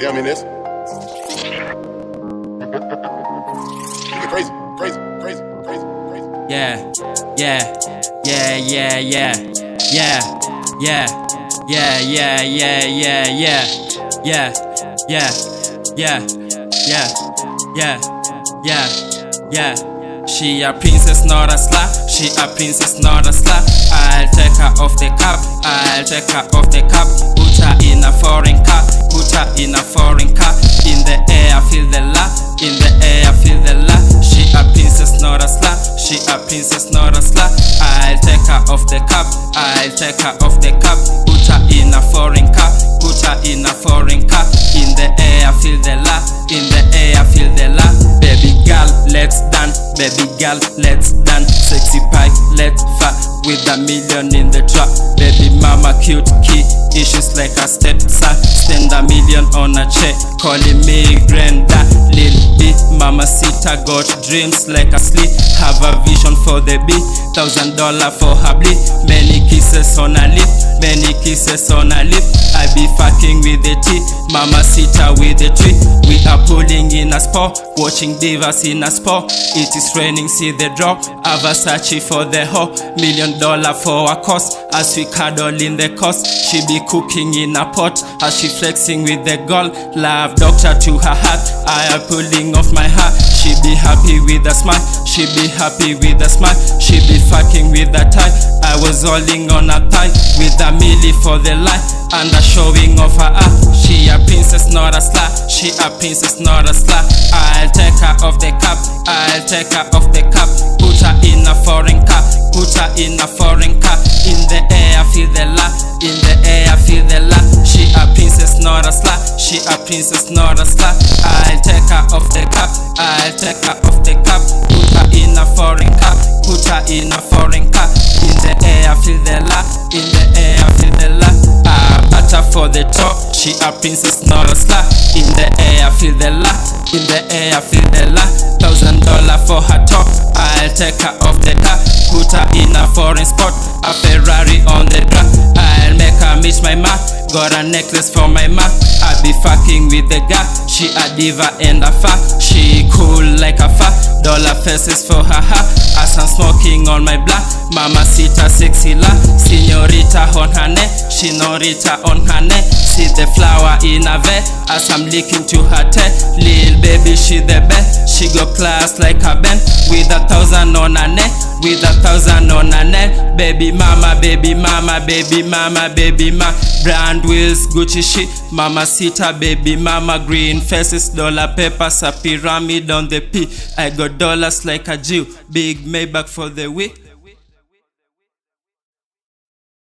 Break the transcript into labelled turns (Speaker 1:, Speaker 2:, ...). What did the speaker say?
Speaker 1: Yeah, I mean this. Crazy, crazy, crazy, crazy, crazy.
Speaker 2: Yeah, yeah, yeah, yeah, yeah, yeah, yeah, yeah, yeah, yeah, yeah, yeah, yeah, yeah, yeah, yeah, yeah, yeah, yeah. She a princess, not a slut. She a princess, not a slut. I'll take her off the cup. I'll take her off the cup. Put her in a foreign car. Put her in a foreign car. In the air, feel the la. In the air, feel the la. She a princess, not a slut. She a princess, not a slut. I'll take her off the cup. I'll take her off the cup. Put her in a foreign car. Put her in a foreign car. In the air, feel the la. In the air, feel the la. Baby girl, let's dance. Baby girl, let's dance. Sexy pie, let's fuck with a million in the trap. Baby mama, cute key. Issues like a stepson. Spend a million on a check. Calling me granddad. Lil B, mama sita. Got dreams like a sleep. Have a vision for the beat. $1,000 for her bleed. Many kisses on her lip. Many kisses on her lip. I be fucking with the tea. Mama sita with the tree. We are pulling in a spot. Watching divas in a spot. It is raining, see the drop. A Versace for the hoe. $1 million for a cost. As we cuddle in the coast. She be cooking in a pot. As she flexing with the girl. Love doctor to her heart. I am pulling off my heart. She be happy with a smile. She be happy with a smile. She be fucking with a tie. I was holding on a tie. With a milli for the light. And a showing of her art. She a princess, not a slut. She a princess, not a slut. I'll take her off the cup. I'll take her off the cup. Put her in a foreign car. Put her in a foreign car. In the air, feel the la. In the air, feel the la. She a princess, not a slut. She a princess, not a slut. I'll take her off the cup. I'll take her off the cup. Put her in a foreign car. Put her in a foreign car. In the air, feel the la. In the air, feel the la. Butter for the top. She a princess, not a slut. In the air, feel the la. In the air, feel the la. $1,000 for her top. I'll take her off the car. Put her in a foreign spot. A Ferrari on the track. I'll make her miss my ma. Got a necklace for my ma. I be fucking with the guy. She a diva and a fa. She cool like a fa. Dollar faces for her ha. As I'm smoking on my black. Mama sita sexy la. Señorita on her neck. Señorita on her neck. See the flower in her vein. As I'm licking to her tail. Lil baby she the best. She got class like a band. With 1,000 on her neck. With 1,000 on her neck. Baby mama, baby mama, baby mama, baby mama. Brand wheels, Gucci shit. Mama sita, baby mama. Green faces, dollar papers. A pyramid on the P. I got dollars like a Jew. Big Maybach for the week.